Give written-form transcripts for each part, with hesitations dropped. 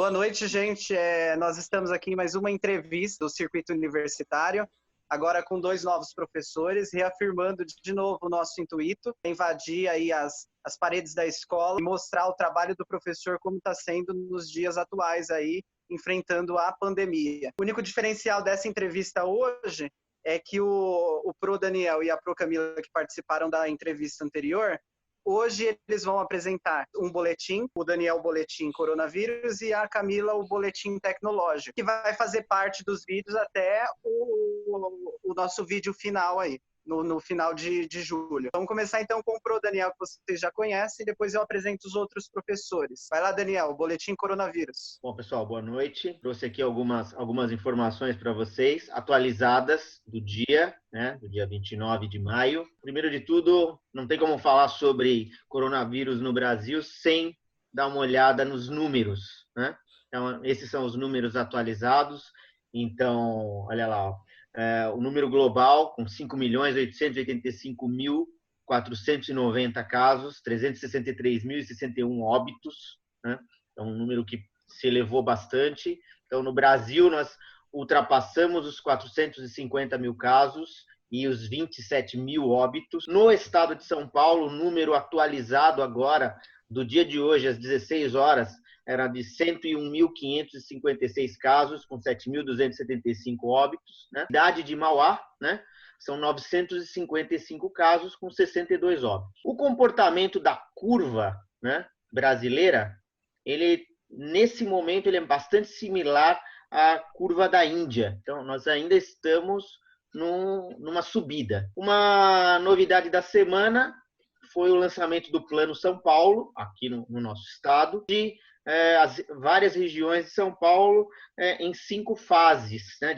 Boa noite, gente. Nós estamos aqui em mais uma entrevista do Circuito Universitário, agora com 2 novos professores, reafirmando de novo o nosso intuito, invadir aí as paredes da escola e mostrar o trabalho do professor como está sendo nos dias atuais aí, enfrentando a pandemia. O único diferencial dessa entrevista hoje é que o Pro Daniel e a Pro Camila, que participaram da entrevista anterior, hoje eles vão apresentar um boletim, o Daniel o boletim coronavírus e a Camila o boletim tecnológico, que vai fazer parte dos vídeos até o nosso vídeo final aí, no final de julho. Vamos começar então com o Pro Daniel, que vocês já conhecem, e depois eu apresento os outros professores. Vai lá, Daniel, o boletim coronavírus. Bom, pessoal, boa noite. Trouxe aqui algumas informações para vocês, atualizadas do dia, né, do dia 29 de maio. Primeiro de tudo, não tem como falar sobre coronavírus no Brasil sem dar uma olhada nos números, né? Então, esses são os números atualizados. Então, olha lá, ó. O número global, com 5.885.490 casos, 363.061 óbitos, né? É um número que se elevou bastante. Então, no Brasil, nós ultrapassamos os 450 mil casos e os 27 mil óbitos. No estado de São Paulo, o número atualizado agora, do dia de hoje, às 16 horas, era de 101.556 casos, com 7.275 óbitos, né? Cidade de Mauá, né? São 955 casos, com 62 óbitos. O comportamento da curva, né, brasileira, nesse momento, ele é bastante similar à curva da Índia. Então, nós ainda estamos numa subida. Uma novidade da semana foi o lançamento do Plano São Paulo, aqui no nosso estado, de várias regiões de São Paulo em 5 fases, né,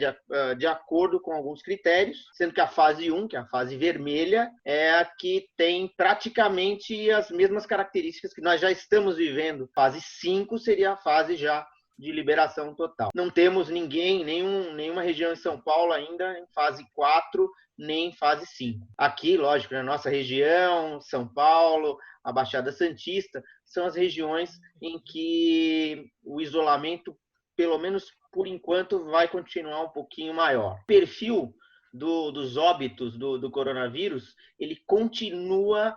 de acordo com alguns critérios, sendo que a fase 1, que é a fase vermelha, é a que tem praticamente as mesmas características que nós já estamos vivendo. Fase 5 seria a fase já de liberação total. Não temos nenhuma região em São Paulo ainda em fase 4, nem em fase 5. Aqui, lógico, na nossa região, São Paulo, a Baixada Santista, são as regiões em que o isolamento, pelo menos por enquanto, vai continuar um pouquinho maior. O perfil dos óbitos do coronavírus, ele continua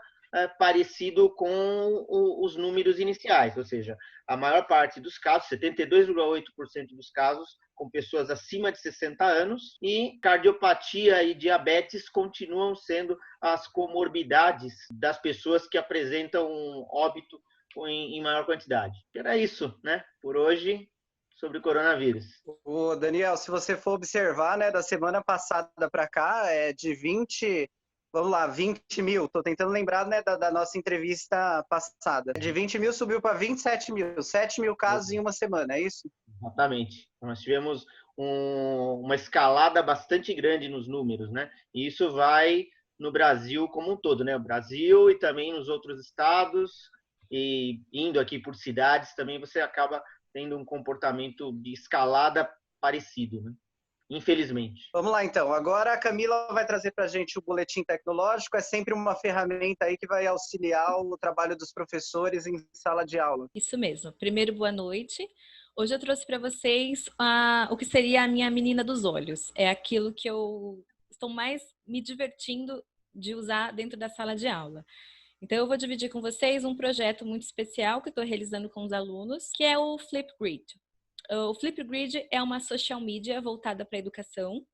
parecido com os números iniciais, ou seja, a maior parte dos casos, 72,8% dos casos, com pessoas acima de 60 anos, e cardiopatia e diabetes continuam sendo as comorbidades das pessoas que apresentam um óbito em maior quantidade. Era isso, né? Por hoje, sobre o coronavírus. O Daniel, se você for observar, né, da semana passada para cá, de 20 mil. Estou tentando lembrar, né, da nossa entrevista passada. De 20 mil subiu para 27 mil. 7 mil casos em uma semana, é isso? Exatamente. Nós tivemos uma escalada bastante grande nos números, né? E isso vai no Brasil como um todo, né? O Brasil e também nos outros estados, e indo aqui por cidades, também você acaba tendo um comportamento de escalada parecido, né? Infelizmente. Vamos lá, então. Agora a Camila vai trazer para a gente o boletim tecnológico. É sempre uma ferramenta aí que vai auxiliar o trabalho dos professores em sala de aula. Isso mesmo. Primeiro, boa noite. Hoje eu trouxe para vocês o que seria a minha menina dos olhos. É aquilo que eu estou mais me divertindo de usar dentro da sala de aula. Então, eu vou dividir com vocês um projeto muito especial que eu estou realizando com os alunos, que é o Flipgrid. O Flipgrid é uma social media voltada para a educação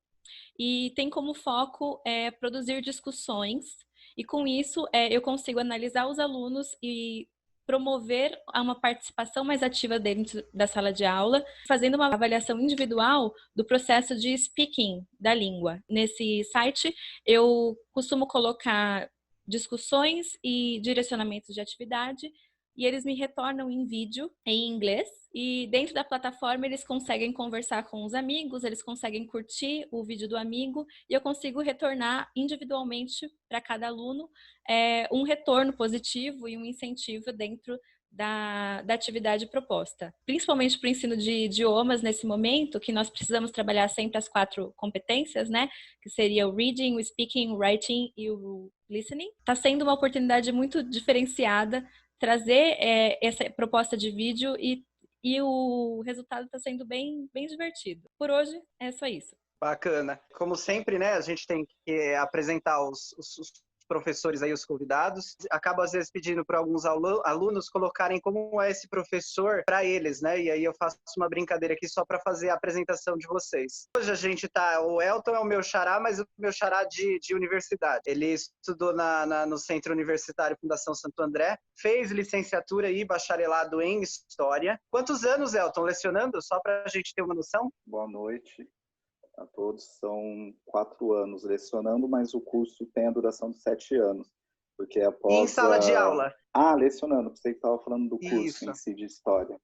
e tem como foco produzir discussões, e com isso eu consigo analisar os alunos e promover uma participação mais ativa dentro da sala de aula, fazendo uma avaliação individual do processo de speaking da língua. Nesse site, eu costumo colocar discussões e direcionamentos de atividade, e eles me retornam em vídeo, em inglês, e dentro da plataforma eles conseguem conversar com os amigos, eles conseguem curtir o vídeo do amigo, e eu consigo retornar individualmente para cada aluno um retorno positivo e um incentivo dentro da atividade proposta. Principalmente para o ensino de idiomas nesse momento, que nós precisamos trabalhar sempre as 4 competências, né? Que seria o reading, o speaking, o writing e o listening. Está sendo uma oportunidade muito diferenciada trazer essa proposta de vídeo e e o resultado está sendo bem, bem divertido. Por hoje, é só isso. Bacana. Como sempre, né, a gente tem que apresentar os professores aí, os convidados. Acabo, às vezes, pedindo para alguns alunos colocarem como é esse professor para eles, né? E aí eu faço uma brincadeira aqui só para fazer a apresentação de vocês. Hoje a gente tá... O Elton é o meu xará, mas o meu xará de universidade. Ele estudou no Centro Universitário Fundação Santo André, fez licenciatura e bacharelado em História. Quantos anos, Elton, lecionando? Só para a gente ter uma noção. Boa noite a todos. São 4 anos lecionando, mas o curso tem a duração de 7 anos. Porque após e em sala de aula? Lecionando. Você que estava falando do curso Isso. em si de História.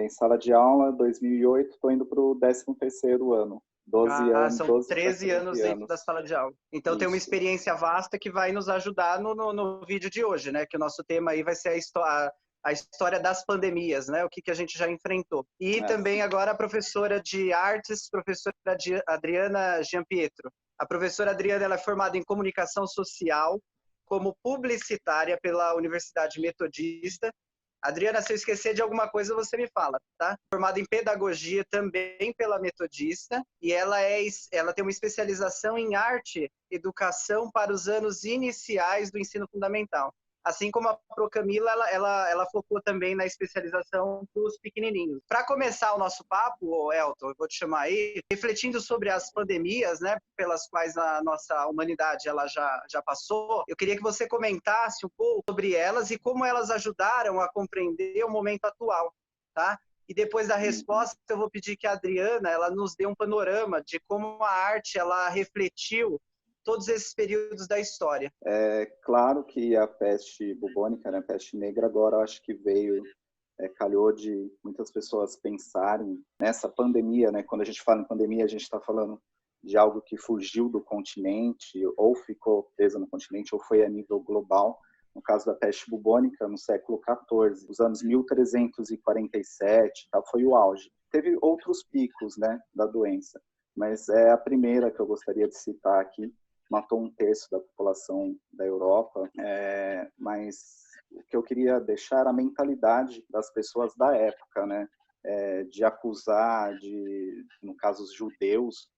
Em sala de aula, 2008, estou indo para o 13º ano. 12 anos. São 12 13 anos dentro da sala de aula. Então tem uma experiência vasta que vai nos ajudar no vídeo de hoje, né? Que o nosso tema aí vai ser a história das pandemias, né? O que a gente já enfrentou. E também agora a professora de artes, professora Adriana Gianpietro. A professora Adriana, ela é formada em comunicação social, como publicitária pela Universidade Metodista. Adriana, se eu esquecer de alguma coisa, você me fala, tá? Formada em pedagogia também pela Metodista, e ela tem uma especialização em arte, educação para os anos iniciais do ensino fundamental. Assim como a Pro Camila, ela focou também na especialização dos pequenininhos. Para começar o nosso papo, Elton, eu vou te chamar aí, refletindo sobre as pandemias, né, pelas quais a nossa humanidade ela já passou, eu queria que você comentasse um pouco sobre elas e como elas ajudaram a compreender o momento atual, tá? E depois da resposta, eu vou pedir que a Adriana ela nos dê um panorama de como a arte ela refletiu todos esses períodos da história. É claro que a peste bubônica, né, a peste negra, agora acho que veio, calhou de muitas pessoas pensarem nessa pandemia, né? Quando a gente fala em pandemia, a gente está falando de algo que fugiu do continente, ou ficou preso no continente, ou foi a nível global. No caso da peste bubônica, no século XIV, os anos 1347, tá, foi o auge. Teve outros picos, né, da doença, mas é a primeira que eu gostaria de citar aqui. Matou 1/3 da população da Europa, mas o que eu queria deixar era a mentalidade das pessoas da época, né? De acusar, no caso, os judeus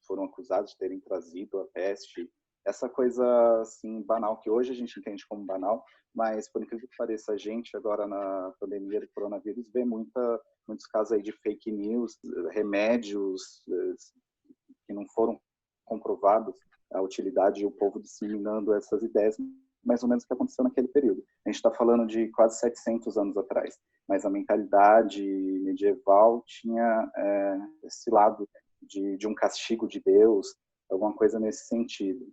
foram acusados de terem trazido a peste, essa coisa assim banal que hoje a gente entende como banal, mas por incrível que pareça, a gente agora na pandemia do coronavírus vê muitos casos aí de fake news, remédios que não foram comprovados a utilidade e o povo disseminando essas ideias, mais ou menos o que aconteceu naquele período. A gente está falando de quase 700 anos atrás, mas a mentalidade medieval tinha esse lado de um castigo de Deus, alguma coisa nesse sentido.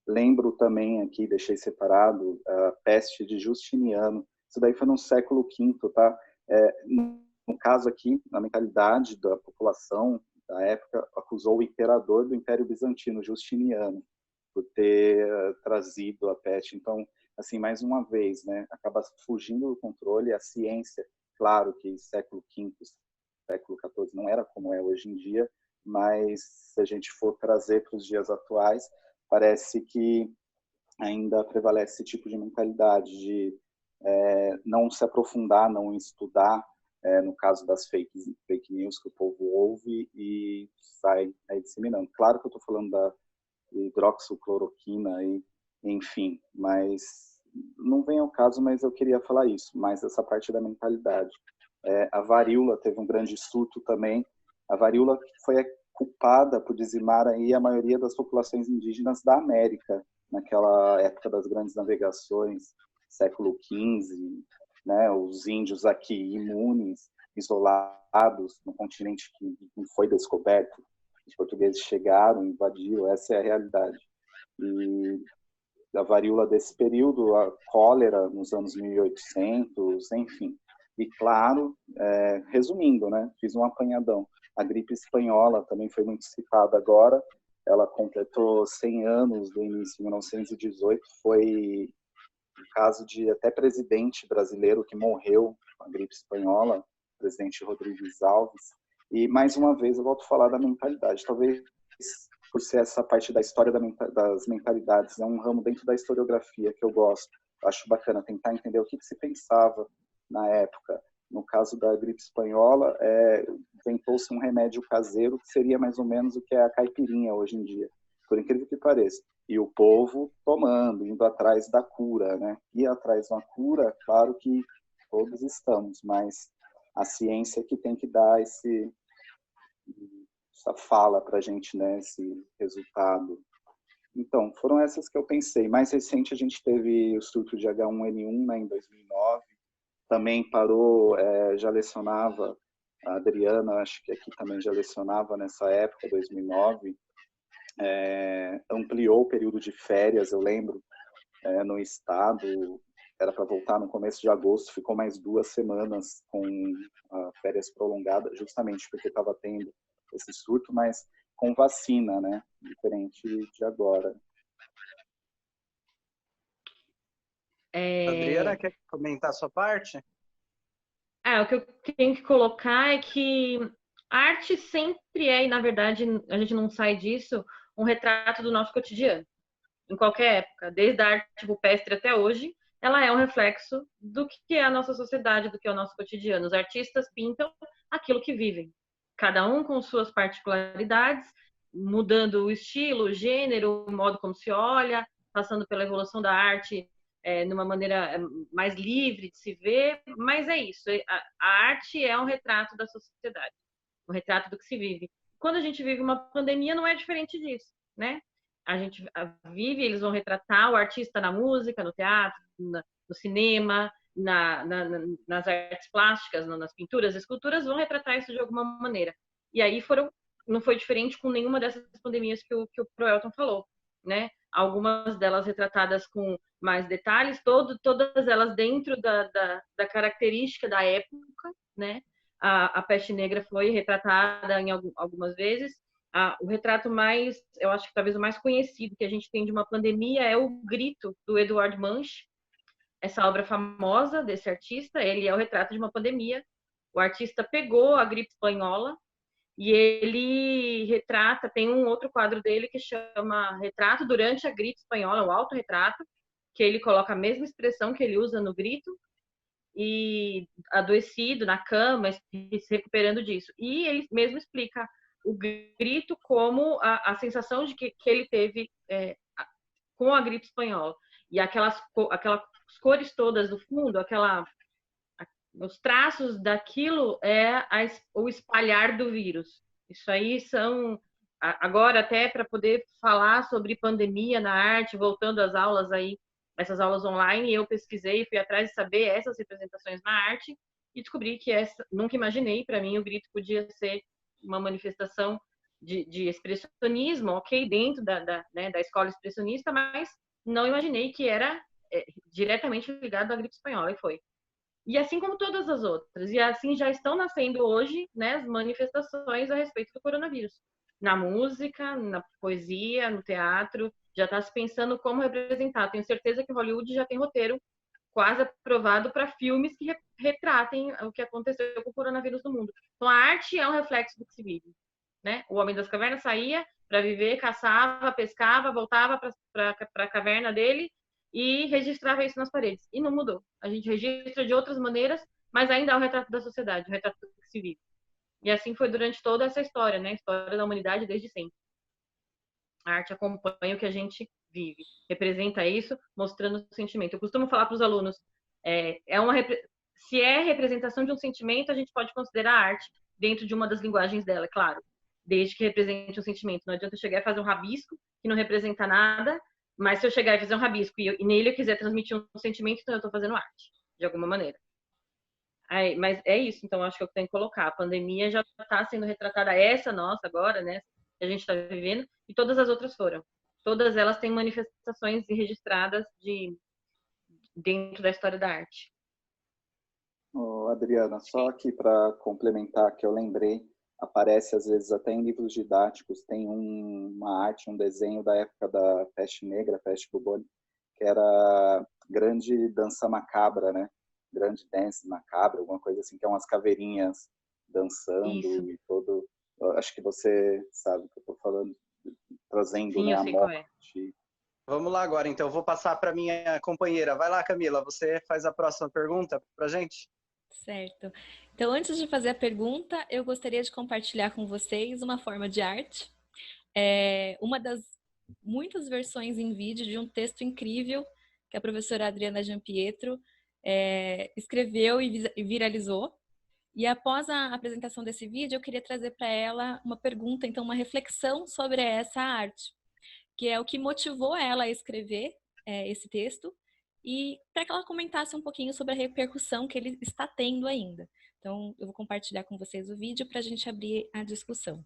Lembro também aqui, deixei separado, a peste de Justiniano. Isso daí foi no século V, tá? No caso aqui, a mentalidade da população da época acusou o imperador do Império Bizantino, Justiniano, por ter trazido a peste. Então, assim, mais uma vez, né, acaba fugindo do controle. A ciência, claro que século V, século XIV não era como é hoje em dia, mas se a gente for trazer para os dias atuais, parece que ainda prevalece esse tipo de mentalidade de não se aprofundar, não estudar, no caso das fake news que o povo ouve e sai aí disseminando. Claro que eu estou falando da hidroxicloroquina, enfim, mas não vem ao caso, mas eu queria falar isso, mais dessa parte da mentalidade. A varíola teve um grande surto também. A varíola foi culpada por dizimar aí a maioria das populações indígenas da América, naquela época das grandes navegações, século XV, né, os índios aqui imunes, isolados, no continente que não foi descoberto. Os portugueses chegaram, invadiram, essa é a realidade. E a varíola desse período, a cólera nos anos 1800, enfim. E claro, resumindo, né, fiz um apanhadão. A gripe espanhola também foi muito citada agora, ela completou 100 anos do início, em 1918, foi um caso de até presidente brasileiro que morreu com a gripe espanhola, o presidente Rodrigues Alves. E, mais uma vez, eu volto a falar da mentalidade. Talvez, por ser essa parte da história das mentalidades, é um ramo dentro da historiografia que eu gosto. Eu acho bacana tentar entender o que se pensava na época. no caso da gripe espanhola, inventou-se um remédio caseiro que seria mais ou menos o que é a caipirinha hoje em dia, por incrível que pareça. E o povo tomando, indo atrás da cura, né? Ir atrás de uma cura, claro que todos estamos, mas a ciência que tem que dar essa fala para a gente, né? Esse resultado. Então, foram essas que eu pensei. Mais recente, a gente teve o surto de H1N1, né, em 2009. Também parou, já lecionava, a Adriana, acho que aqui também já lecionava nessa época, 2009. Ampliou o período de férias, eu lembro, no estado, era para voltar no começo de agosto, ficou mais 2 semanas com férias prolongadas, justamente porque estava tendo esse surto, mas com vacina, né? Diferente de agora. Adriana, quer comentar a sua parte? O que eu tenho que colocar é que a arte sempre é, e na verdade a gente não sai disso, um retrato do nosso cotidiano. Em qualquer época, desde a arte rupestre até hoje, ela é um reflexo do que é a nossa sociedade, do que é o nosso cotidiano. Os artistas pintam aquilo que vivem, cada um com suas particularidades, mudando o estilo, o gênero, o modo como se olha, passando pela evolução da arte numa maneira mais livre de se ver, mas é isso. A arte é um retrato da sociedade, um retrato do que se vive. Quando a gente vive uma pandemia, não é diferente disso, né? A gente vive, eles vão retratar o artista na música, no teatro, no cinema, nas artes plásticas, nas pinturas, esculturas, vão retratar isso de alguma maneira. E aí não foi diferente com nenhuma dessas pandemias que o Proelton falou, né? Algumas delas retratadas com mais detalhes, todas elas dentro da característica da época, né? A peste negra foi retratada em algumas vezes. O retrato mais, eu acho que talvez o mais conhecido que a gente tem de uma pandemia é o Grito, do Edvard Munch. Essa obra famosa desse artista, ele é o retrato de uma pandemia. O artista pegou a gripe espanhola e ele retrata, tem um outro quadro dele que chama Retrato durante a gripe espanhola, o autorretrato, que ele coloca a mesma expressão que ele usa no Grito, e adoecido na cama, se recuperando disso. E ele mesmo explica o Grito como a sensação de que ele teve com a gripe espanhola. E aquelas cores todas do fundo, os traços daquilo o espalhar do vírus. Isso aí são... Agora, até para poder falar sobre pandemia na arte, voltando às aulas aí, essas aulas online, eu pesquisei, fui atrás de saber essas representações na arte e descobri que nunca imaginei, para mim, o Grito podia ser uma manifestação de expressionismo, ok, dentro da escola expressionista, mas não imaginei que era diretamente ligado à gripe espanhola, e foi. E assim como todas as outras. E assim já estão nascendo hoje, né, as manifestações a respeito do coronavírus. Na música, na poesia, no teatro, já está se pensando como representar. Tenho certeza que Hollywood já tem roteiro quase aprovado para filmes que retratem o que aconteceu com o coronavírus no mundo. Então a arte é um reflexo do que se vive, né? O homem das cavernas saía para viver, caçava, pescava, voltava para a caverna dele e registrava isso nas paredes. E não mudou. A gente registra de outras maneiras, mas ainda é o retrato da sociedade, o retrato do que se vive. E assim foi durante toda essa história, né? A história da humanidade desde sempre. A arte acompanha o que a gente vive, representa isso, mostrando o sentimento. Eu costumo falar para os alunos, se é representação de um sentimento, a gente pode considerar a arte dentro de uma das linguagens dela, é claro, desde que represente um sentimento. Não adianta eu chegar e fazer um rabisco que não representa nada, mas se eu chegar e fazer um rabisco e nele eu quiser transmitir um sentimento, então eu estou fazendo arte, de alguma maneira. Mas é isso, então acho que eu tenho que colocar. A pandemia já está sendo retratada, essa nossa agora, né, que a gente está vivendo, e todas as outras foram. Todas elas têm manifestações registradas dentro da história da arte. Adriana, só aqui para complementar, que eu lembrei, aparece às vezes até em livros didáticos, tem uma arte, um desenho da época da peste negra, peste bubônica, que era Grande Dança Macabra, né? Grande Dance Macabra, alguma coisa assim, que é umas caveirinhas dançando. Isso. E todo... Acho que você sabe o que eu estou falando, trazendo. Sim, né, eu sei qual é. Vamos lá agora, então. Eu vou passar para minha companheira. Vai lá, Camila, você faz a próxima pergunta para a gente. Certo. Então, antes de fazer a pergunta, eu gostaria de compartilhar com vocês uma forma de arte. Uma das muitas versões em vídeo de um texto incrível que a professora Adriana Gianpietro escreveu e viralizou. E após a apresentação desse vídeo, eu queria trazer para ela uma pergunta, então uma reflexão sobre essa arte, que é o que motivou ela a escrever esse texto e para que ela comentasse um pouquinho sobre a repercussão que ele está tendo ainda. Então, eu vou compartilhar com vocês o vídeo para a gente abrir a discussão.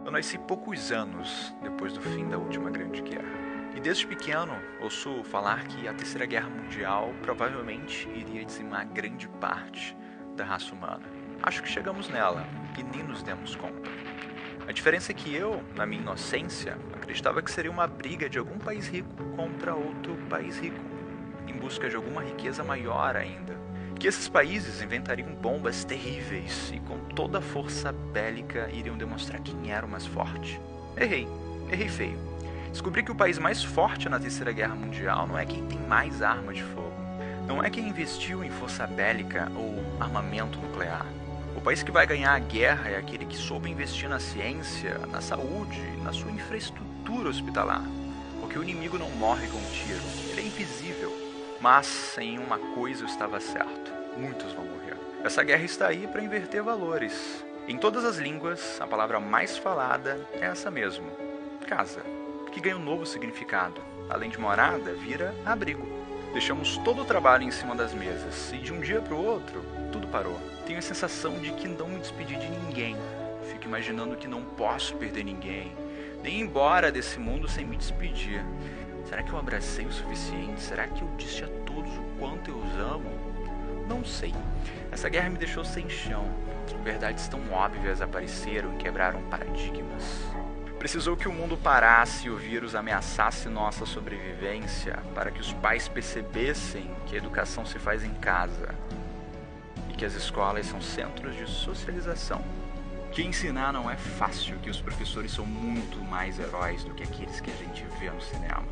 Eu nasci poucos anos depois do fim da última Grande Guerra. E desde pequeno, ouço falar que a Terceira Guerra Mundial provavelmente iria dizimar grande parte da raça humana. Acho que chegamos nela e nem nos demos conta. A diferença é que eu, na minha inocência, acreditava que seria uma briga de algum país rico contra outro país rico, em busca de alguma riqueza maior ainda. Que esses países inventariam bombas terríveis e com toda a força bélica iriam demonstrar quem era o mais forte. Errei feio. Descobri que o país mais forte na Terceira Guerra Mundial não é quem tem mais arma de fogo, não é quem investiu em força bélica ou armamento nuclear. O país que vai ganhar a guerra é aquele que soube investir na ciência, na saúde, na sua infraestrutura hospitalar. Porque o inimigo não morre com um tiro, ele é invisível. Mas em uma coisa eu estava certo, muitos vão morrer. Essa guerra está aí para inverter valores. Em todas as línguas, a palavra mais falada é essa mesmo, casa, que ganha um novo significado. Além de morada, vira abrigo. Deixamos todo o trabalho em cima das mesas e de um dia para o outro, tudo parou. Tenho a sensação de que não me despedi de ninguém. Fico imaginando que não posso perder ninguém, nem ir embora desse mundo sem me despedir. Será que eu abracei o suficiente? Será que eu disse a todos o quanto eu os amo? Não sei. Essa guerra me deixou sem chão. Verdades tão óbvias apareceram e quebraram paradigmas. Precisou que o mundo parasse e o vírus ameaçasse nossa sobrevivência para que os pais percebessem que a educação se faz em casa e que as escolas são centros de socialização. Que ensinar não é fácil, que os professores são muito mais heróis do que aqueles que a gente vê no cinema.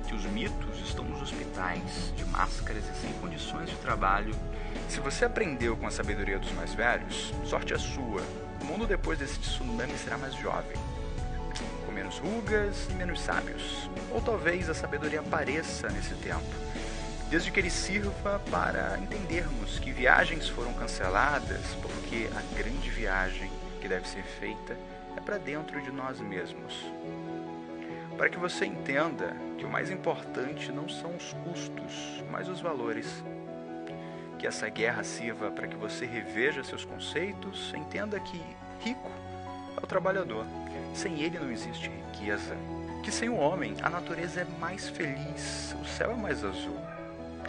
Que os mitos estão nos hospitais, de máscaras e sem condições de trabalho. Se você aprendeu com a sabedoria dos mais velhos, sorte é sua. O mundo depois desse tsunami será mais jovem, com menos rugas e menos sábios. Ou talvez a sabedoria apareça nesse tempo, desde que ele sirva para entendermos que viagens foram canceladas porque a grande viagem que deve ser feita é para dentro de nós mesmos. Para que você entenda que o mais importante não são os custos, mas os valores. Que essa guerra sirva para que você reveja seus conceitos, entenda que rico é o trabalhador. Sem ele não existe riqueza. Que sem o homem a natureza é mais feliz, o céu é mais azul.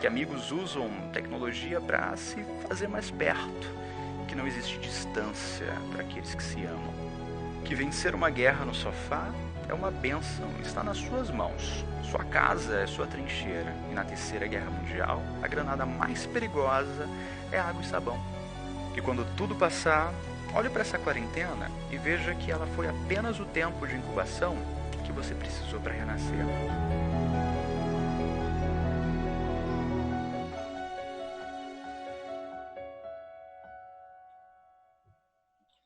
Que amigos usam tecnologia para se fazer mais perto. Que não existe distância para aqueles que se amam. Que vencer uma guerra no sofá é uma bênção, está nas suas mãos. Sua casa é sua trincheira. E na Terceira Guerra Mundial, a granada mais perigosa é água e sabão. E quando tudo passar, olhe para essa quarentena e veja que ela foi apenas o tempo de incubação que você precisou para renascer.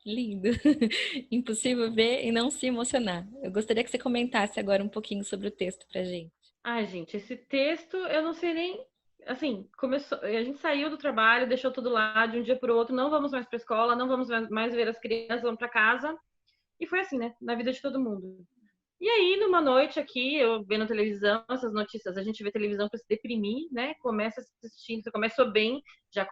Lindo. Impossível ver e não se emocionar. Eu gostaria que você comentasse agora um pouquinho sobre o texto pra gente. Ai, gente, esse texto, eu não sei nem... Assim, começou, a gente saiu do trabalho, deixou tudo lá de um dia para o outro, não vamos mais para a escola, não vamos mais ver as crianças, vamos para casa. E foi assim, né? Na vida de todo mundo. E aí, numa noite aqui, eu vendo televisão, essas notícias, a gente vê televisão para se deprimir, né? Começa assistindo, você começou bem, já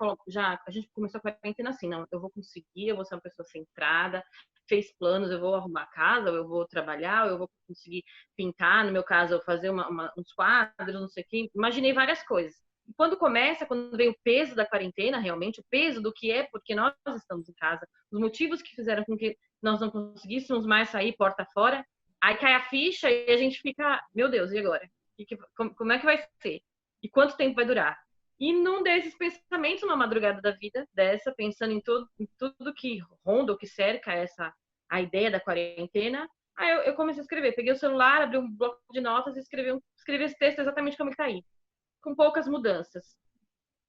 a gente começou a quarentena assim, não, eu vou conseguir, eu vou ser uma pessoa centrada, fez planos, eu vou arrumar casa, eu vou trabalhar, eu vou conseguir pintar, no meu caso, eu fazer uns quadros, não sei o quê, imaginei várias coisas. E quando vem o peso da quarentena, realmente, o peso do que é porque nós estamos em casa, os motivos que fizeram com que nós não conseguíssemos mais sair porta fora, aí cai a ficha e a gente fica, meu Deus, e agora? Como é que vai ser? E quanto tempo vai durar? E num desses pensamentos, numa madrugada da vida dessa, pensando em tudo que ronda, o que cerca a ideia da quarentena, aí eu comecei a escrever. Peguei o celular, abri um bloco de notas e escrevi esse texto exatamente como ele está aí. com poucas mudanças.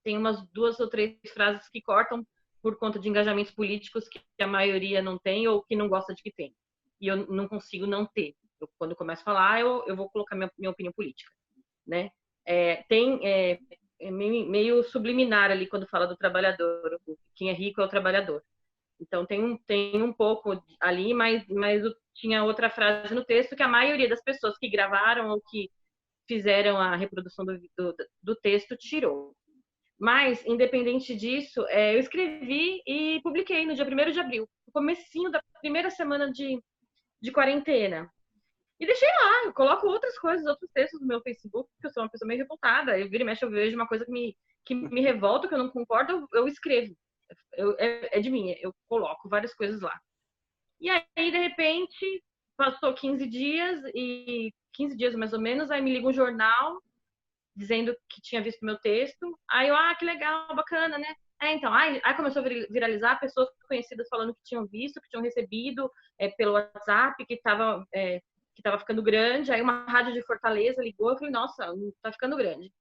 Tem umas 2 ou 3 frases que cortam por conta de engajamentos políticos que a maioria não tem ou que não gosta de que tem. E eu não consigo não ter. Quando eu começo a falar, eu vou colocar minha opinião política, né? Tem meio subliminar ali quando fala do trabalhador. Quem é rico é o trabalhador. Então tem um pouco ali, mas tinha outra frase no texto que a maioria das pessoas que gravaram ou que fizeram a reprodução do texto tirou. Mas, independente disso, eu escrevi e publiquei no dia 1º de abril, no comecinho da primeira semana de quarentena. E deixei lá, eu coloco outras coisas, outros textos no meu Facebook, porque eu sou uma pessoa meio revoltada. Eu vira e mexe, eu vejo uma coisa que me revolta, que eu não concordo, eu escrevo. É de mim, eu coloco várias coisas lá. E aí, de repente, passou 15 dias, e 15 dias mais ou menos, aí me liga um jornal dizendo que tinha visto meu texto. Aí eu, que legal, bacana, né? Então, aí começou a viralizar, pessoas conhecidas falando que tinham visto, que tinham recebido pelo WhatsApp, que estava ficando grande. Aí uma rádio de Fortaleza ligou, eu falei, nossa, tá ficando grande.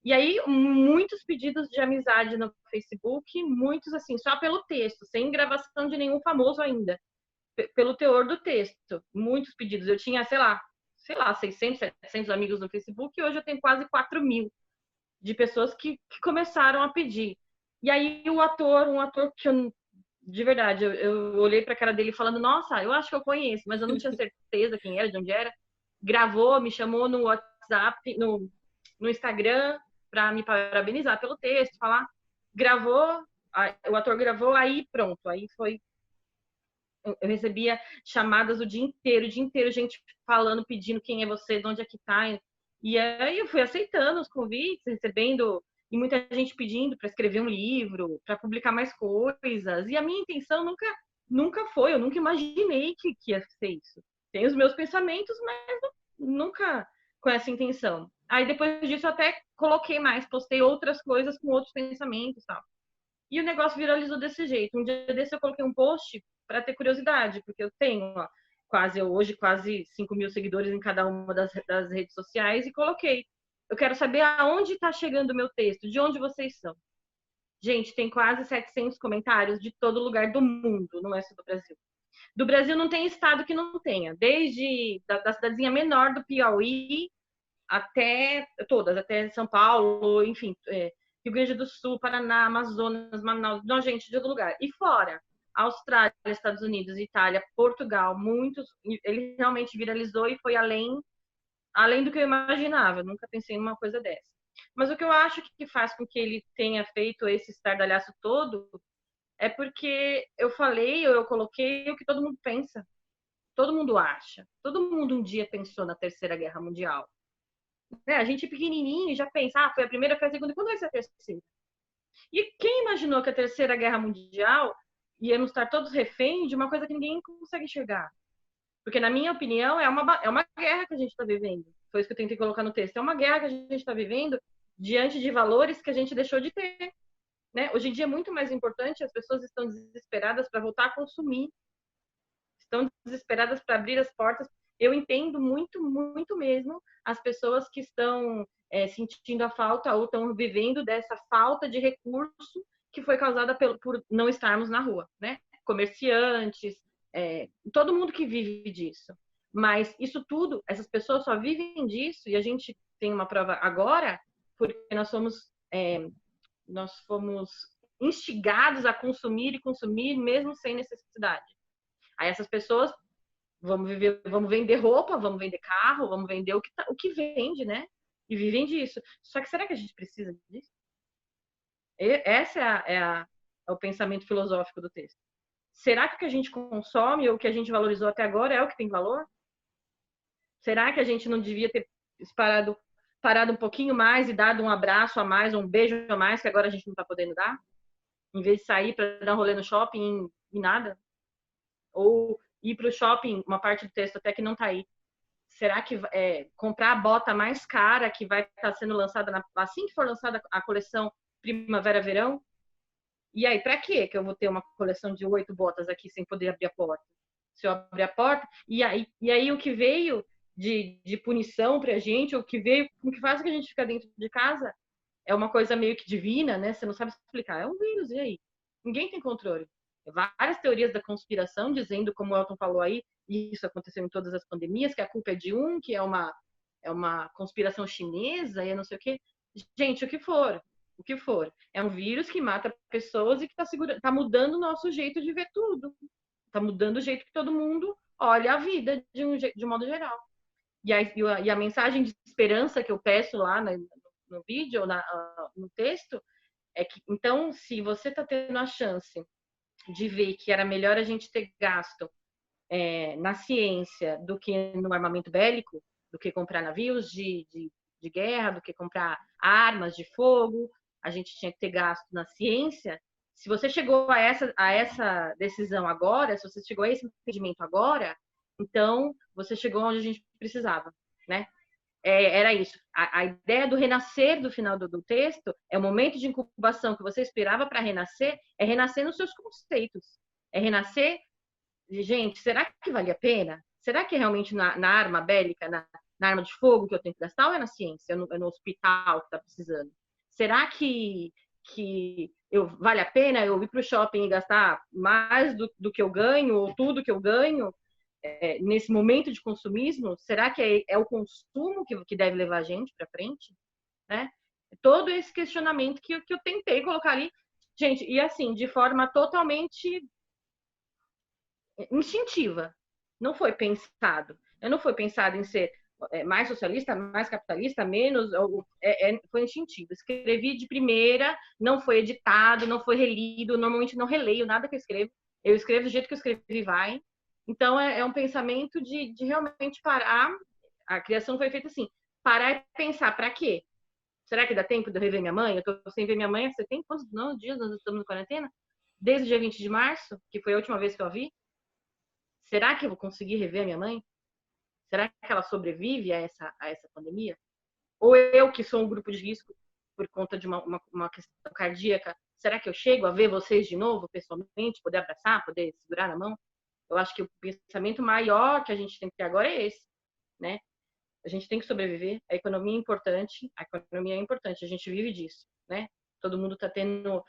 E aí, muitos pedidos de amizade no Facebook, muitos assim, só pelo texto, sem gravação de nenhum famoso ainda, pelo teor do texto. Muitos pedidos. Eu tinha, sei lá, 600, 700 amigos no Facebook, e hoje eu tenho quase 4.000 de pessoas que começaram a pedir. E aí um ator que eu, de verdade, eu olhei para a cara dele falando, nossa, eu acho que eu conheço, mas eu não tinha certeza quem era, de onde era. Gravou, me chamou no WhatsApp, no Instagram, para me parabenizar pelo texto, falar. Gravou, o ator gravou, aí pronto, aí foi. Eu recebia chamadas o dia inteiro, gente falando, pedindo quem é você, de onde é que tá. E aí eu fui aceitando os convites, recebendo, e muita gente pedindo para escrever um livro, para publicar mais coisas. E a minha intenção nunca foi, eu nunca imaginei que ia ser isso. Tem os meus pensamentos, mas nunca com essa intenção. Aí depois disso eu até coloquei mais, postei outras coisas com outros pensamentos e tal. E o negócio viralizou desse jeito. Um dia desse eu coloquei um post para ter curiosidade, porque eu tenho hoje quase 5.000 seguidores em cada uma das redes sociais, e coloquei. Eu quero saber aonde está chegando o meu texto, de onde vocês são. Gente, tem quase 700 comentários de todo lugar do mundo, não é só do Brasil. Do Brasil não tem estado que não tenha, desde da cidadezinha menor do Piauí até todas, até São Paulo, enfim, Rio Grande do Sul, Paraná, Amazonas, Manaus, não, gente, de todo lugar. E fora, Austrália, Estados Unidos, Itália, Portugal, muitos, ele realmente viralizou e foi além do que eu imaginava. Eu nunca pensei numa coisa dessa. Mas o que eu acho que faz com que ele tenha feito esse estardalhaço todo é porque eu falei, ou eu coloquei o que todo mundo pensa. Todo mundo acha. Todo mundo um dia pensou na Terceira Guerra Mundial. A gente pequenininho já pensa, foi a primeira, foi a segunda, e quando vai ser a terceira? E quem imaginou que a Terceira Guerra Mundial íamos estar todos reféns de uma coisa que ninguém consegue enxergar? Porque, na minha opinião, é uma guerra que a gente está vivendo. Foi isso que eu tentei colocar no texto. É uma guerra que a gente está vivendo diante de valores que a gente deixou de ter. Né? Hoje em dia é muito mais importante, as pessoas estão desesperadas para voltar a consumir. Estão desesperadas para abrir as portas. Eu entendo muito, muito mesmo as pessoas que estão sentindo a falta ou estão vivendo dessa falta de recurso que foi causada por não estarmos na rua, né? Comerciantes, todo mundo que vive disso. Mas isso tudo, essas pessoas só vivem disso, e a gente tem uma prova agora, porque nós fomos instigados a consumir e consumir mesmo sem necessidade. Aí essas pessoas vamos vender roupa, vamos vender carro, vamos vender o que vende, né? E vivem disso. Só que será que a gente precisa disso? Esse é o pensamento filosófico do texto. Será que o que a gente consome ou o que a gente valorizou até agora é o que tem valor? Será que a gente não devia ter parado um pouquinho mais e dado um abraço a mais, um beijo a mais, que agora a gente não está podendo dar? Em vez de sair para dar um rolê no shopping e nada? Ou ir para o shopping, uma parte do texto até que não está aí. Será que comprar a bota mais cara que vai estar sendo lançada assim que for lançada a coleção Primavera-Verão? E aí, para que eu vou ter uma coleção de 8 botas aqui sem poder abrir a porta? Se eu abrir a porta... E aí o que veio de punição pra gente, ou que veio, o que faz que a gente fica dentro de casa, é uma coisa meio que divina, né? Você não sabe explicar. É um vírus, e aí? Ninguém tem controle. Várias teorias da conspiração dizendo, como o Elton falou aí, e isso aconteceu em todas as pandemias, que a culpa é de um, que é uma conspiração chinesa e não sei o quê. Gente, o que for. É um vírus que mata pessoas e que tá mudando o nosso jeito de ver tudo. Está mudando o jeito que todo mundo olha a vida de um modo geral. E a mensagem de esperança que eu peço lá no vídeo, no texto, é que, então, se você está tendo a chance de ver que era melhor a gente ter gasto na ciência do que no armamento bélico, do que comprar navios de guerra, do que comprar armas de fogo, a gente tinha que ter gasto na ciência. Se você chegou a essa decisão agora, se você chegou a esse entendimento agora, então você chegou onde a gente precisava, né? Era isso. A ideia do renascer do final do texto é o momento de incubação que você esperava para renascer, é renascer nos seus conceitos. É renascer de, gente, será que vale a pena? Será que realmente na arma bélica, na arma de fogo que eu tenho que gastar, ou é na ciência, no hospital que está precisando? Será que vale a pena eu ir para o shopping e gastar mais do que eu ganho, ou tudo que eu ganho, nesse momento de consumismo? Será que é o consumo que deve levar a gente para frente? Né? Todo esse questionamento que eu tentei colocar ali, gente, e assim, de forma totalmente instintiva. Não foi pensado. Eu não foi pensado em ser mais socialista, mais capitalista, menos. Foi instintivo. Escrevi de primeira, não foi editado, não foi relido. Normalmente não releio nada que eu escrevo. Eu escrevo do jeito que eu escrevi, vai. Então, é um pensamento de realmente parar. A criação foi feita assim: parar e pensar, para quê? Será que dá tempo de eu rever minha mãe? Eu estou sem ver minha mãe. Você tem quantos dias nós estamos na quarentena? Desde o dia 20 de março, que foi a última vez que eu a vi. Será que eu vou conseguir rever a minha mãe? Será que ela sobrevive a essa pandemia? Ou eu, que sou um grupo de risco por conta de uma questão cardíaca, será que eu chego a ver vocês de novo, pessoalmente, poder abraçar, poder segurar na mão? Eu acho que o pensamento maior que a gente tem que ter agora é esse, né? A gente tem que sobreviver, a economia é importante, a gente vive disso, né? Todo mundo está tendo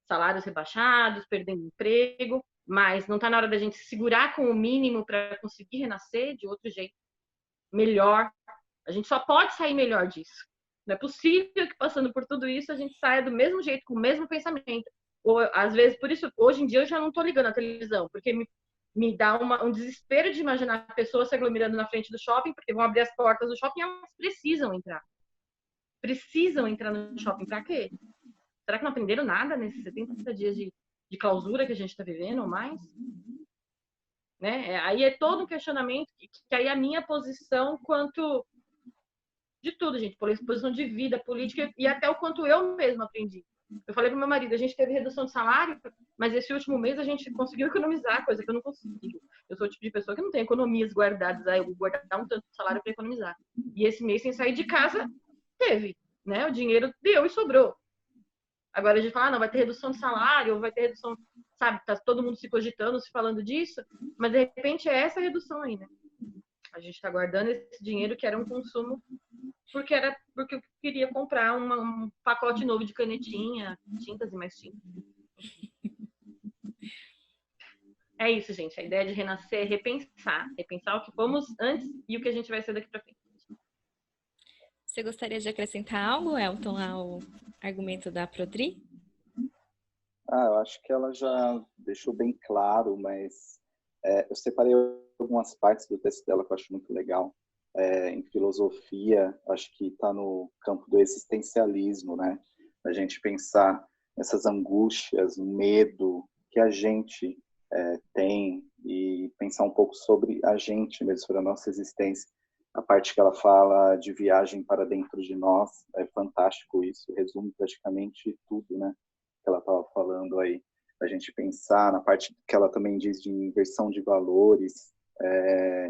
salários rebaixados, perdendo emprego, mas não está na hora da gente segurar com o mínimo para conseguir renascer de outro jeito, melhor. A gente só pode sair melhor disso. Não é possível que, passando por tudo isso, a gente saia do mesmo jeito, com o mesmo pensamento. Ou, às vezes, por isso, hoje em dia, eu já não estou ligando a televisão, porque me dá um desespero de imaginar pessoas se aglomerando na frente do shopping, porque vão abrir as portas do shopping e elas precisam entrar. Precisam entrar no shopping. Para quê? Será que não aprenderam nada nesses 70 dias de clausura que a gente está vivendo, ou mais? Né? Aí é todo um questionamento, que aí a minha posição quanto de tudo, gente, posição de vida, política, e até o quanto eu mesma aprendi. Eu falei pro meu marido, a gente teve redução de salário, mas esse último mês a gente conseguiu economizar, coisa que eu não consigo. Eu sou o tipo de pessoa que não tem economias guardadas, aí eu vou guardar um tanto de salário para economizar. E esse mês, sem sair de casa, teve, né? O dinheiro deu e sobrou. Agora a gente fala, não, vai ter redução de salário, ou vai ter redução, sabe? Tá todo mundo se cogitando, se falando disso, mas de repente é essa redução aí, né? A gente está guardando esse dinheiro que era um consumo porque eu queria comprar um pacote novo de canetinha, tintas e mais tintas. É isso, gente. A ideia de renascer é repensar o que fomos antes e o que a gente vai ser daqui para frente. Você gostaria de acrescentar algo, Elton, ao argumento da Protri? Eu acho que ela já deixou bem claro, mas eu separei algumas partes do texto dela que eu acho muito legal. Em filosofia, acho que está no campo do existencialismo, né? A gente pensar nessas angústias, medo que a gente tem e pensar um pouco sobre a gente mesmo, sobre a nossa existência. A parte que ela fala de viagem para dentro de nós, é fantástico isso, resume praticamente tudo, né? Que ela estava falando aí. A gente pensar na parte que ela também diz de inversão de valores.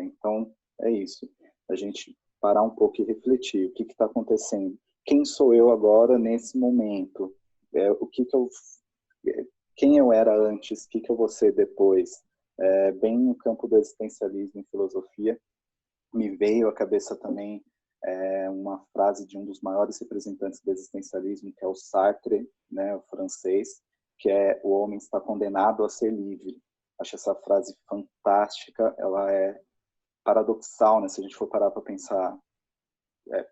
Então, é isso. A gente parar um pouco e refletir. O que está acontecendo? Quem sou eu agora, nesse momento? Quem eu era antes? O que eu vou ser depois? Bem no campo do existencialismo em filosofia. me veio à cabeça também uma frase de um dos maiores representantes do existencialismo, que é o Sartre, né, o francês, que é: o homem está condenado a ser livre. Acho essa frase fantástica, ela é paradoxal, né, se a gente for parar para pensar,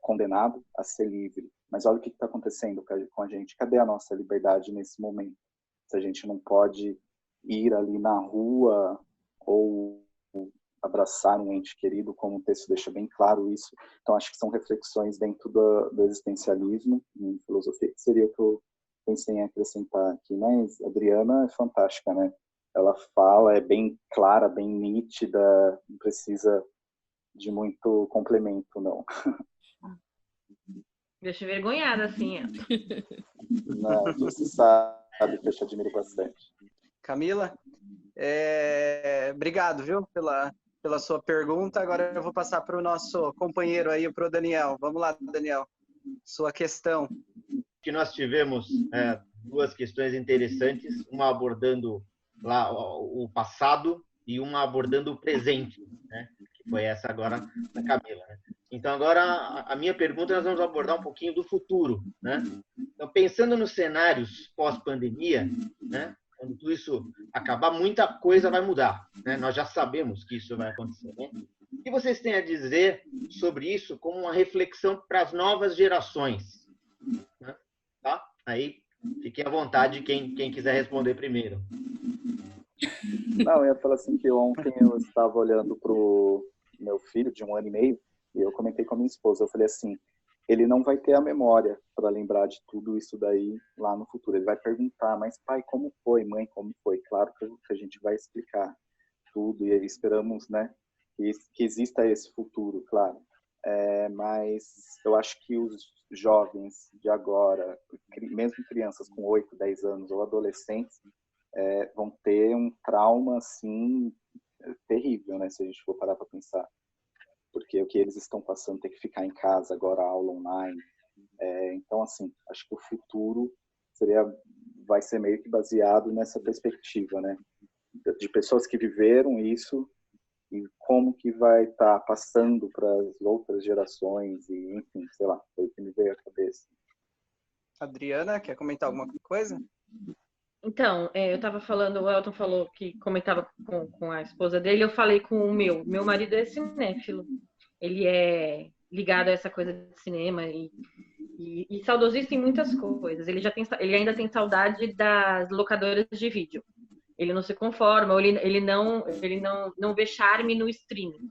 condenado a ser livre. Mas olha o que está acontecendo com a gente. Cadê a nossa liberdade nesse momento? Se a gente não pode ir ali na rua ou abraçar um ente querido, como o texto deixa bem claro isso. Então, acho que são reflexões dentro do existencialismo, em filosofia, que seria o que eu pensei em acrescentar aqui. Mas a Adriana é fantástica, né? Ela fala, é bem clara, bem nítida, não precisa de muito complemento, não. Deixa envergonhada, assim. Não, você sabe que eu te admiro bastante. Camila, obrigado, viu, pela sua pergunta. Agora eu vou passar para o nosso companheiro aí, para o Daniel. Vamos lá, Daniel, sua questão. Que nós tivemos duas questões interessantes, uma abordando lá o passado e uma abordando o presente, né? Que foi essa agora da Camila, né? Então agora a minha pergunta, nós vamos abordar um pouquinho do futuro, né? Então, pensando nos cenários pós-pandemia, né? Quando tudo isso acabar, muita coisa vai mudar, né? Nós já sabemos que isso vai acontecer, né? O que vocês têm a dizer sobre isso como uma reflexão para as novas gerações? Né? Tá? Aí, fiquem à vontade quem quiser responder primeiro. Não, eu ia falar assim que ontem eu estava olhando pro meu filho de 1 ano e meio e eu comentei com a minha esposa, eu falei assim: ele não vai ter a memória para lembrar de tudo isso daí lá no futuro. Ele vai perguntar: mas pai, como foi? Mãe, como foi? Claro que a gente vai explicar tudo e esperamos, né, que exista esse futuro, claro. Mas eu acho que os jovens de agora, mesmo crianças com 8, 10 anos ou adolescentes, vão ter um trauma assim terrível, né, se a gente for parar para pensar. Porque o que eles estão passando, ter que ficar em casa agora, aula online. Então, assim, acho que o futuro vai ser meio que baseado nessa perspectiva, né? De pessoas que viveram isso e como que vai estar passando para as outras gerações e, enfim, sei lá, foi o que me veio à cabeça. Adriana, quer comentar alguma coisa? Então, eu estava falando, o Elton falou que comentava com a esposa dele, eu falei com o meu marido é cinéfilo, ele é ligado a essa coisa de cinema e saudosista em muitas coisas, ele ainda tem saudade das locadoras de vídeo, ele não se conforma, ou ele não vê charme no streaming,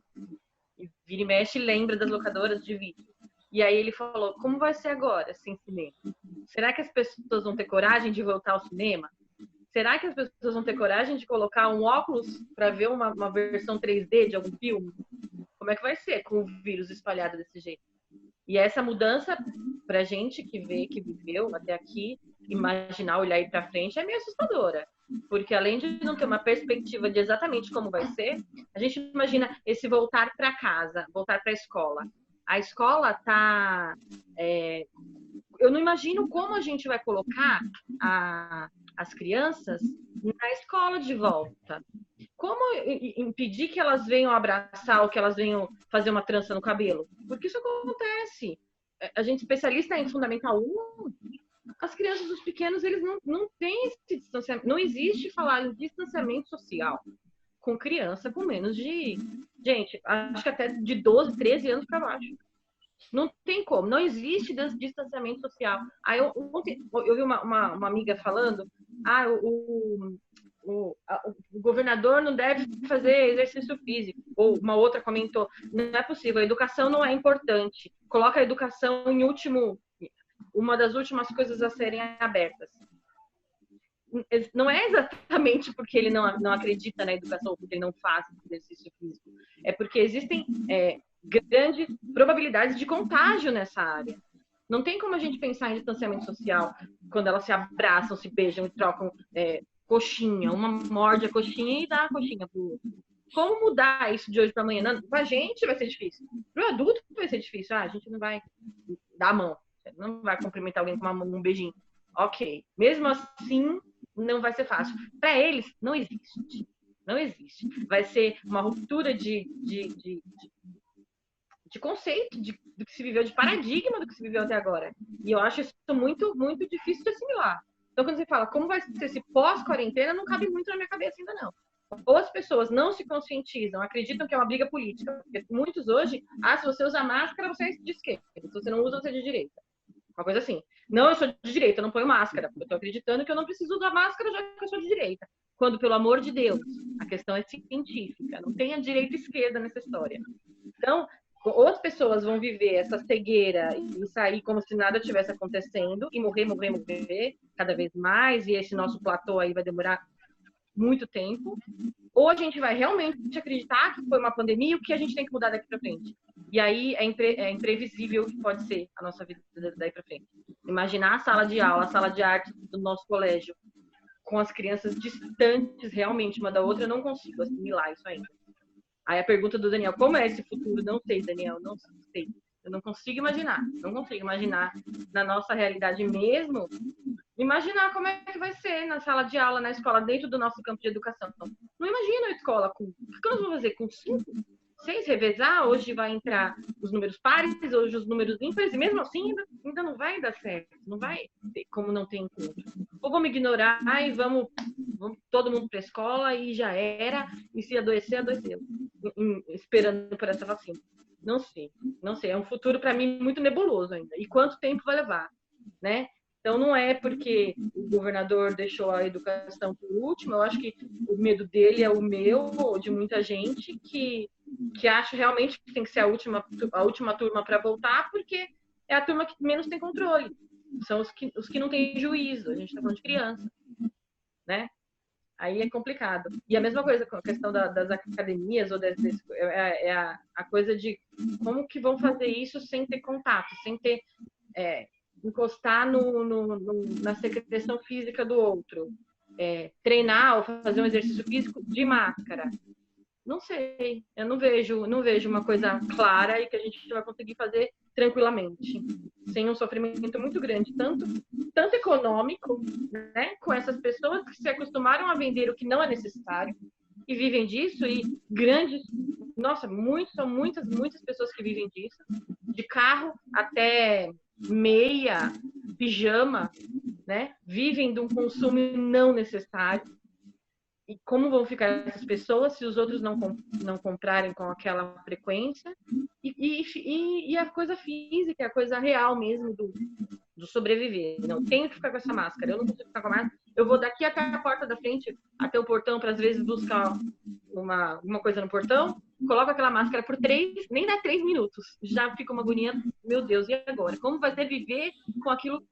e vira e mexe lembra das locadoras de vídeo. E aí ele falou: como vai ser agora sem cinema? Será que as pessoas vão ter coragem de voltar ao cinema? Será que as pessoas vão ter coragem de colocar um óculos para ver uma versão 3D de algum filme? Como é que vai ser com o vírus espalhado desse jeito? E essa mudança, para a gente que viveu até aqui, imaginar, olhar aí para frente, é meio assustadora. Porque além de não ter uma perspectiva de exatamente como vai ser, a gente imagina esse voltar para casa, voltar para a escola. A escola está... eu não imagino como a gente vai colocar as crianças na escola de volta. Como impedir que elas venham abraçar ou que elas venham fazer uma trança no cabelo? Porque isso acontece. A gente especialista em Fundamental 1, as crianças, os pequenos, eles não têm esse distanciamento. Não existe falar em distanciamento social com criança com menos de... Gente, acho que até de 12, 13 anos para baixo. Não tem como, não existe distanciamento social. Aí ontem eu vi uma amiga falando: o governador não deve fazer exercício físico. Ou uma outra comentou: não é possível, a educação não é importante. Coloca a educação em uma das últimas coisas a serem abertas. Não é exatamente porque ele não acredita na educação, porque ele não faz exercício físico. É porque existem grandes probabilidades de contágio nessa área. Não tem como a gente pensar em distanciamento social quando elas se abraçam, se beijam e trocam coxinha. Uma morde a coxinha e dá a coxinha pro outro. Como mudar isso de hoje para amanhã? Para a gente vai ser difícil. Para o adulto vai ser difícil. A gente não vai dar a mão. Não vai cumprimentar alguém com um beijinho. Ok. Mesmo assim, não vai ser fácil. Para eles, não existe. Não existe. Vai ser uma ruptura de de conceito, do que se viveu, de paradigma do que se viveu até agora. E eu acho isso muito, muito difícil de assimilar. Então, quando você fala como vai ser esse pós-quarentena, não cabe muito na minha cabeça ainda não. Ou as pessoas não se conscientizam, acreditam que é uma briga política, porque muitos hoje, se você usa máscara, você é de esquerda, se você não usa, você é de direita. Uma coisa assim. Não, eu sou de direita, eu não ponho máscara, eu estou acreditando que eu não preciso usar máscara já que eu sou de direita. Quando, pelo amor de Deus, a questão é científica, não tem a direita e esquerda nessa história. Então, outras pessoas vão viver essa cegueira e sair como se nada tivesse acontecendo e morrer cada vez mais, e esse nosso platô aí vai demorar muito tempo, ou a gente vai realmente acreditar que foi uma pandemia e o que a gente tem que mudar daqui para frente. E aí é imprevisível o que pode ser a nossa vida daí para frente. Imaginar a sala de aula, a sala de arte do nosso colégio, com as crianças distantes realmente uma da outra, eu não consigo assimilar isso ainda. Aí a pergunta do Daniel, como é esse futuro? Não sei, Daniel, não sei. Eu não consigo imaginar. Não consigo imaginar na nossa realidade mesmo, imaginar como é que vai ser na sala de aula, na escola, dentro do nosso campo de educação. Não imagino a escola com... O que nós vamos fazer? Com 5, 6 revezar? Hoje vai entrar os números pares, hoje os números ímpares, e mesmo assim ainda não vai dar certo. Não vai ter como não ter encontro. Ou vamos ignorar e vamos todo mundo para a escola e já era, e se adoecer, adoeceu. Esperando por essa vacina. Não sei. É um futuro, para mim, muito nebuloso ainda. E quanto tempo vai levar, né? Então, não é porque o governador deixou a educação por último, eu acho que o medo dele é o meu, ou de muita gente, que acha realmente que tem que ser a última turma para voltar, porque é a turma que menos tem controle. São os que não têm juízo, a gente está falando de criança, né? Aí é complicado. E a mesma coisa com a questão das academias, ou a coisa de como que vão fazer isso sem ter contato, sem ter... encostar na secreção física do outro, treinar ou fazer um exercício físico de máscara. Não sei, eu não vejo uma coisa clara e que a gente vai conseguir fazer tranquilamente, sem um sofrimento muito grande, tanto econômico, né, com essas pessoas que se acostumaram a vender o que não é necessário e vivem disso, e são muitas pessoas que vivem disso, de carro até meia, pijama, né? Vivem de um consumo não necessário. E como vão ficar essas pessoas se os outros não comprarem com aquela frequência? E a coisa física, a coisa real mesmo do sobreviver. Não tenho que ficar com essa máscara, eu não consigo ficar com a máscara. Eu vou daqui até a porta da frente, até o portão, para às vezes buscar uma coisa no portão, coloco aquela máscara por nem dá 3 minutos. Já fica uma agonia, meu Deus, e agora? Como vai ser viver com aquilo,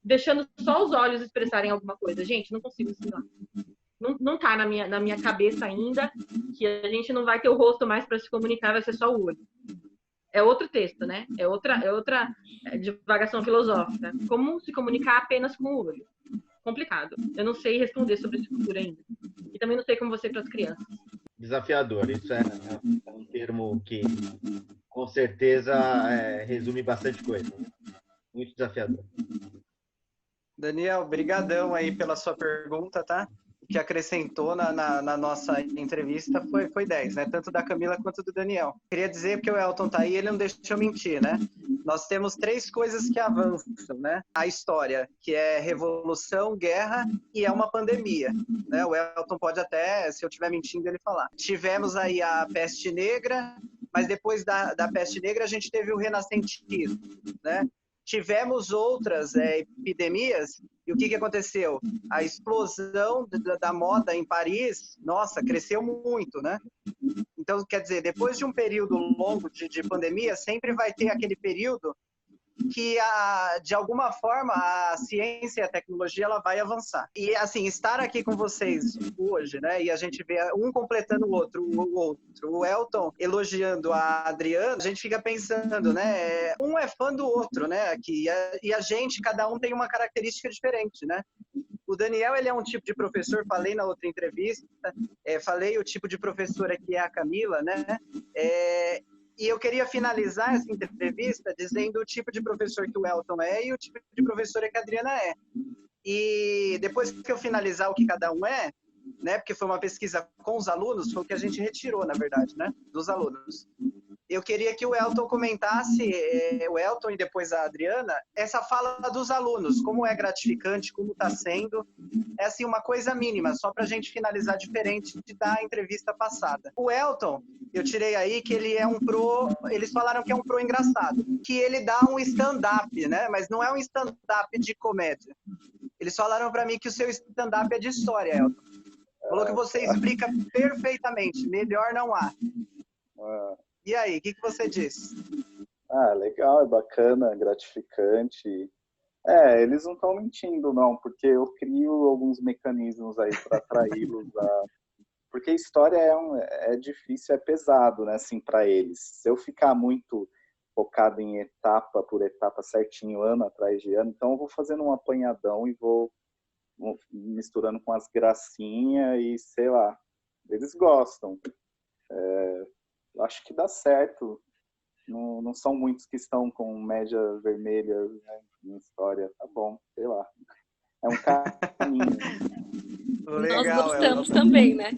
deixando só os olhos expressarem alguma coisa? Gente, não consigo assimilar. Não tá na minha cabeça ainda que a gente não vai ter o rosto mais para se comunicar, vai ser só o olho. É outro texto, né? É outra divagação filosófica. Como se comunicar apenas com o olho? Complicado. Eu não sei responder sobre esse futuro ainda. E também não sei como vai ser para as crianças. Desafiador. Isso é um termo que, com certeza, resume bastante coisa. Né? Muito desafiador. Daniel, brigadão aí pela sua pergunta, tá? O que acrescentou na nossa entrevista foi 10, né? Tanto da Camila quanto do Daniel. Queria dizer, porque o Elton tá aí, ele não deixou mentir, né? Nós temos 3 coisas que avançam, né? A história, que é revolução, guerra e é uma pandemia, né? O Elton pode até, se eu estiver mentindo, ele falar. Tivemos aí a peste negra, mas depois da peste negra a gente teve o renascentismo, né? Tivemos outras epidemias, e o que aconteceu? A explosão da moda em Paris, nossa, cresceu muito, né? Então, quer dizer, depois de um período longo de pandemia, sempre vai ter aquele período que, de alguma forma, a ciência e a tecnologia ela vai avançar. E, assim, estar aqui com vocês hoje, né, e a gente vê um completando o outro, o Elton elogiando a Adriana, a gente fica pensando, né, um é fã do outro, né, aqui, e a gente, cada um tem uma característica diferente, né. O Daniel, ele é um tipo de professor, falei na outra entrevista, falei o tipo de professora que é a Camila, né, e eu queria finalizar essa entrevista dizendo o tipo de professor que o Elton é e o tipo de professora que a Adriana é. E depois que eu finalizar o que cada um é, né, porque foi uma pesquisa com os alunos, foi o que a gente retirou, na verdade, né, dos alunos. eu queria que o Elton comentasse, o Elton e depois a Adriana, essa fala dos alunos, como é gratificante, como está sendo. É assim, uma coisa mínima, só para a gente finalizar diferente da entrevista passada. O Elton, eu tirei aí que ele é um pro, eles falaram que é um pro engraçado, que ele dá um stand-up, né? Mas não é um stand-up de comédia. Eles falaram para mim que o seu stand-up é de história, Elton. Falou que você explica perfeitamente, melhor não há. E aí, o que você diz? Legal, é bacana, é gratificante. Eles não estão mentindo, não, porque eu crio alguns mecanismos aí para atraí-los a... Porque história é difícil, é pesado, né, assim, para eles. Se eu ficar muito focado em etapa por etapa certinho, ano atrás de ano, então eu vou fazendo um apanhadão e vou misturando com as gracinhas e, sei lá, eles gostam. Acho que dá certo. Não são muitos que estão com média vermelha, né, em história. Tá bom, sei lá. É um caminho. Legal, nós gostamos também, né?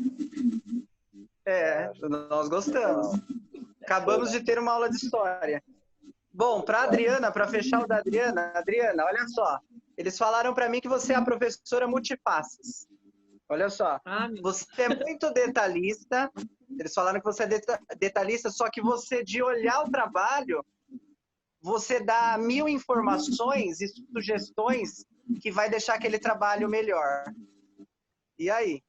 Nós gostamos. Acabamos de ter uma aula de história. Bom, para Adriana, para fechar o da Adriana, olha só. Eles falaram para mim que você é a professora multifaces. Olha só, você é muito detalhista. Eles falaram que você é detalhista, só que você, de olhar o trabalho, você dá 1000 informações e sugestões que vai deixar aquele trabalho melhor. E aí?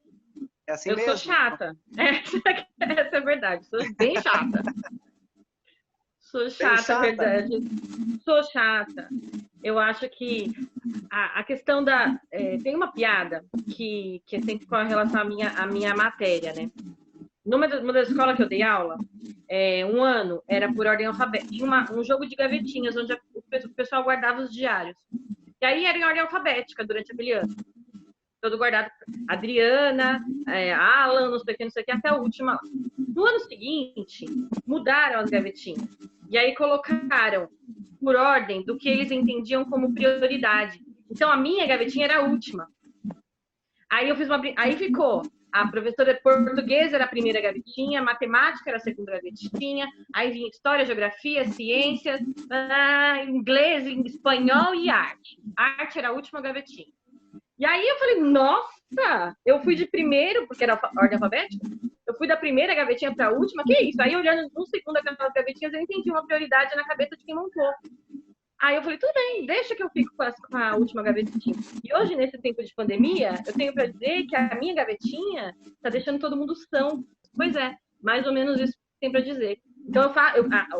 É assim mesmo? Eu sou chata. Essa é verdade. Sou bem chata. Sou chata, é verdade. Sou chata. Eu acho que a questão da... tem uma piada que é sempre com relação à minha matéria, né? Numa das escolas que eu dei aula, um ano era por ordem alfabética. Tinha um jogo de gavetinhas, onde o pessoal guardava os diários. E aí era em ordem alfabética durante aquele ano. Todo guardado. Adriana, Alan, não sei o que, até a última lá. No ano seguinte, mudaram as gavetinhas. E aí colocaram por ordem do que eles entendiam como prioridade. Então, a minha gavetinha era a última. Aí aí ficou... A professora de português era a primeira gavetinha, matemática era a segunda gavetinha, aí vinha história, geografia, ciências, inglês, espanhol e arte. Arte era a última gavetinha. E aí eu falei, nossa, eu fui de primeiro, porque era ordem alfabética, eu fui da primeira gavetinha para a última, que isso? Aí olhando no segundo aquelas gavetinhas, eu entendi uma prioridade na cabeça de quem montou. Aí eu falei, tudo bem, deixa que eu fico com a última gavetinha. E hoje, nesse tempo de pandemia, eu tenho para dizer que a minha gavetinha está deixando todo mundo são. Pois é, mais ou menos isso que tem para dizer. Então,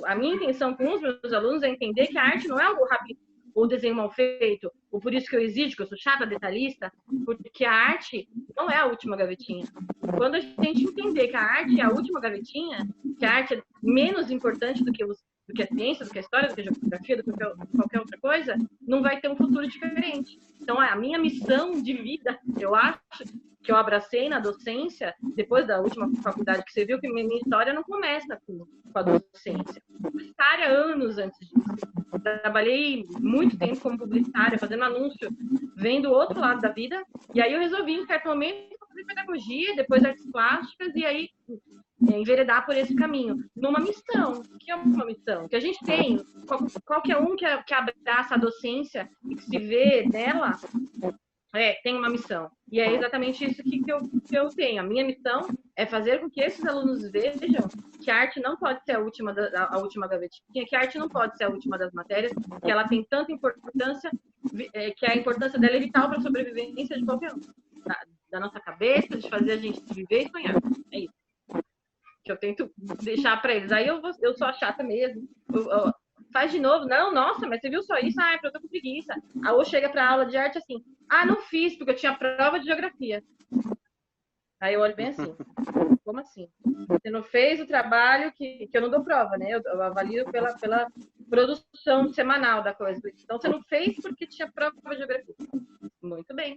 a minha intenção com os meus alunos é entender que a arte não é algo rápido ou desenho mal feito, ou por isso que eu exijo, que eu sou chata, detalhista, porque a arte não é a última gavetinha. Quando a gente entender que a arte é a última gavetinha, que a arte é menos importante do que a ciência, do que a história, do que a geografia, do que qualquer outra coisa, não vai ter um futuro diferente. Então, a minha missão de vida, eu acho, que eu abracei na docência, depois da última faculdade, que você viu que minha história não começa com a docência. Publicitária, anos antes disso. Trabalhei muito tempo como publicitária, fazendo anúncio, vendo o outro lado da vida, e aí eu resolvi, em certo momento, fazer pedagogia, depois artes plásticas, e aí enveredar por esse caminho, numa missão. Que é uma missão? Que a gente tem, qualquer um que abraça a docência e que se vê nela, tem uma missão. E é exatamente isso que eu tenho. A minha missão é fazer com que esses alunos vejam que a arte não pode ser a última gavetinha, que a arte não pode ser a última das matérias, que ela tem tanta importância, que a importância dela é vital para a sobrevivência de qualquer um. Da nossa cabeça, de fazer a gente viver e sonhar. É isso que eu tento deixar para eles. Aí eu sou a chata mesmo. Faz de novo. Não, nossa, mas você viu só isso? Ah, eu tô com preguiça. A ou chega para aula de arte assim. Ah, não fiz, porque eu tinha prova de geografia. Aí eu olho bem assim. Como assim? Você não fez o trabalho que eu não dou prova, né? Eu avalio pela produção semanal da coisa. Então, você não fez porque tinha prova de geografia. Muito bem.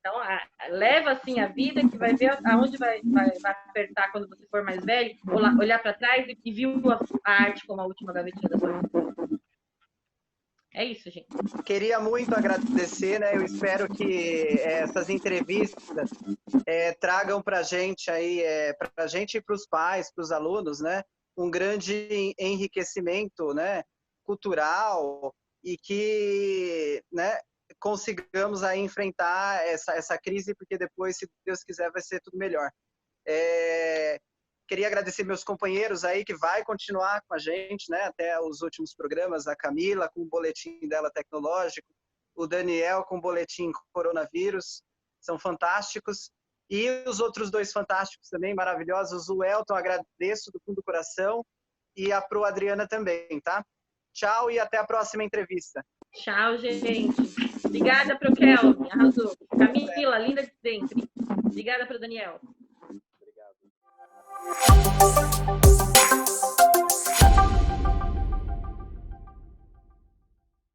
Então, leva assim a vida, que vai ver aonde vai apertar quando você for mais velho, olhar para trás e viu a arte como a última gavetinha da sua vida. É isso, gente. Queria muito agradecer, né? Eu espero que essas entrevistas tragam para a gente aí, para a gente e para os pais, para os alunos, né? um grande enriquecimento, né, cultural, e que, né, consigamos aí enfrentar essa crise, porque depois, se Deus quiser, vai ser tudo melhor. Queria agradecer meus companheiros aí, que vai continuar com a gente, né, até os últimos programas, a Camila com o boletim dela tecnológico, o Daniel com o boletim coronavírus, são fantásticos. E os outros dois fantásticos também, maravilhosos, o Elton, agradeço do fundo do coração, e a Pro Adriana também, tá? Tchau e até a próxima entrevista. Tchau, gente. Obrigada pro Kelvin, arrasou. Camila, linda de sempre. Obrigada pro Daniel. Obrigado.